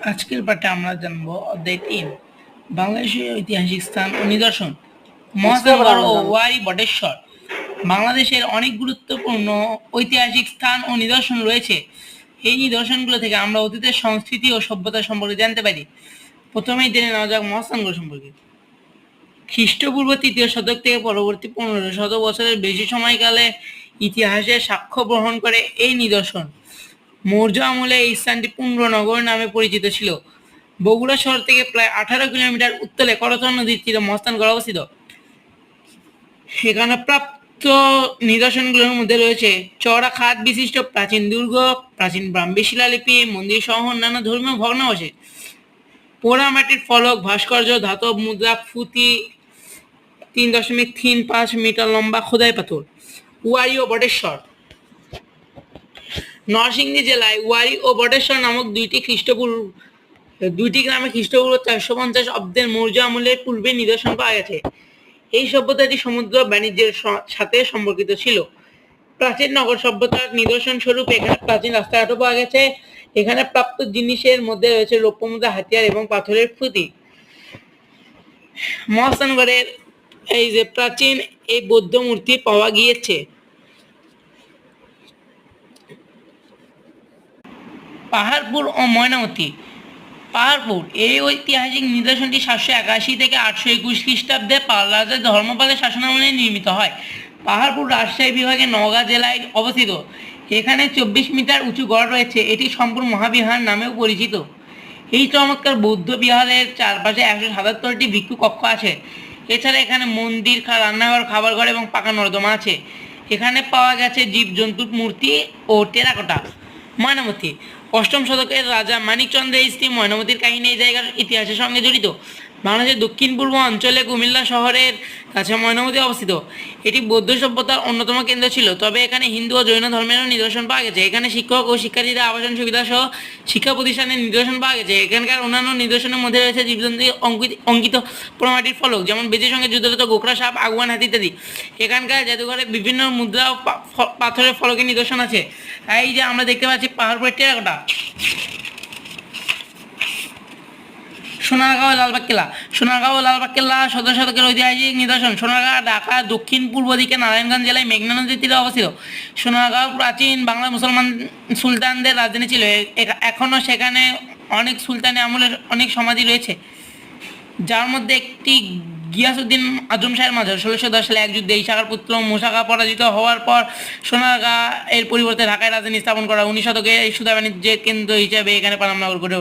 আজকের পাঠে আমরা জানব অধ্যায় ৩ বাংলাদেশের ঐতিহাসিক স্থান ও নিদর্শন। মহাস্থানগড় ও ওয়ারী বটেশ্বর বাংলাদেশের অনেক গুরুত্বপূর্ণ ঐতিহাসিক স্থান ও নিদর্শন রয়েছে। এই নিদর্শনগুলো থেকে আমরা অতীতের সংস্কৃতি ও সভ্যতা সম্পর্কে জানতে পারি। প্রথমেই জেনে নেওয়া যাক মহাস্থানগড় সম্পর্কে। খ্রিস্টপূর্ব ৩য় শতক থেকে পরবর্তী ১৫০০ বছরের বেশি সময়কালে ইতিহাসের সাক্ষ্য বহন করে এই নিদর্শন। মৌর্য আমলে এই স্থানটি পুণ্ড্রনগর নামে পরিচিত ছিল। বগুড়া শহর থেকে প্রায় ১৮ কিলোমিটার উত্তরে করতোয়া নদীর তীরে মহাস্থানগড় অবস্থিত। সেখানে প্রাপ্ত নিদর্শনগুলোর মধ্যে রয়েছে চওড়া খাদ বিশিষ্ট প্রাচীন দুর্গ, প্রাচীন ব্রাহ্মী শিলালিপি, মন্দির সহ অন্যান্য ধর্মীয় ভগ্নাবশেষ, পোড়া মাটির ফলক, ভাস্কর্য, ধাতব মুদ্রা, পুঁতি, ৩.৩৫ মিটার লম্বা খোদাই পাথর। ওয়ারী ও বটেশ্বর নরসিংদী জেলায় ওয়ারী ও বটেশ্বর নামক দুইটি গ্রামে খ্রিস্টপূর্ব ৪৫০ অব্দের মৌর্য আমলের পূর্বে নিদর্শন পাওয়া গেছে। এই সভ্যতাটি সমুদ্র বাণিজ্যের সাথে সম্পর্কিত ছিল। প্রাচীন নগর সভ্যতার নিদর্শন স্বরূপ এখানে প্রাচীন রাস্তাঘাটও পাওয়া গেছে। এখানে প্রাপ্ত জিনিসের মধ্যে রয়েছে রৌপ্য মুদ্রা, হাতিয়ার এবং পাথরের পুঁতি। মহাস্থানগড়ের এই যে প্রাচীন এই বৌদ্ধ মূর্তি পাওয়া গিয়েছে। পাহাড়পুর ও ময়নামতি। পাহাড়পুর এই ঐতিহাসিক নিদর্শনটি ৭৮১ থেকে ৮২১ খ্রিস্টাব্দে পাল রাজা ধর্মপালের শাসনামলে নির্মিত হয়। পাহাড়পুর রাজশাহী বিভাগের নওগাঁ জেলায় অবস্থিত। এখানে ২৪ মিটার উঁচু গড় রয়েছে। এটি সম্পূর্ণ মহাবিহার নামেও পরিচিত। এই চমৎকার বৌদ্ধ বিহারের চারপাশে ১৭৭টি ভিক্ষু কক্ষ আছে। এছাড়া এখানে মন্দির, রান্নাঘর, খাবার ঘর এবং পাকা নর্দমা আছে। এখানে পাওয়া গেছে জীবজন্তুর মূর্তি ও টেরাকোটা। ময়নামতি অষ্টম শতকের রাজা মানিকচন্দ্রের স্ত্রী ময়নামতির কাহিনী এই জায়গার ইতিহাসের সঙ্গে জড়িত। বাংলাদেশের দক্ষিণ পূর্ব অঞ্চলে কুমিল্লা শহরের কাছে ময়নামতি অবস্থিত। এটি বৌদ্ধ সভ্যতার অন্যতম কেন্দ্র ছিল, তবে এখানে হিন্দু ও জৈন ধর্মেরও নিদর্শন পাওয়া গেছে। এখানে শিক্ষক ও শিক্ষার্থীদের আবাসন সুবিধা সহ শিক্ষা প্রতিষ্ঠানের নিদর্শন পাওয়া গেছে। এখানকার অন্যান্য নিদর্শনের মধ্যে রয়েছে জীবজন্তু অঙ্কিত পোড়ামাটির ফলক, যেমন বেজের সঙ্গে যুদ্ধরত গোখরা সাপ, আগুয়ান হাতি ইত্যাদি। এখানকার জাদুঘরে বিভিন্ন মুদ্রা ও পাথরের ফলকের নিদর্শন আছে। এই যে আমরা দেখতে পাচ্ছি পাহাড়পুরের টেরাকোটা। সোনারগাঁও লালবাগ কেল্লা। সোনারগাঁও লালবাগ কেল্লা ১৭ শতকের ঐতিহাসিক নিদর্শন। সোনারগাঁ ঢাকা দক্ষিণ পূর্ব দিকে নারায়ণগঞ্জ জেলায় মেঘনা নদীর তীরে অবস্থিত। সোনারগাঁও প্রাচীন বাংলা মুসলমান সুলতানদের রাজধানী ছিল। এখনও সেখানে অনেক সুলতানি আমলের অনেক সমাধি রয়েছে, যার মধ্যে একটি গিয়াসউদ্দিন আজম শাহের মাজার। ১৬১০ সালে এক যুদ্ধে এই শাখার পুত্র মুশাকা পরাজিত হওয়ার পর সোনারগাঁ এর পরিবর্তে ঢাকায় রাজধানী স্থাপন করা। ১৯ শতকে এই সুতা বাণিজ্যের কেন্দ্র হিসেবে এখানে পানাম নগর গড়ে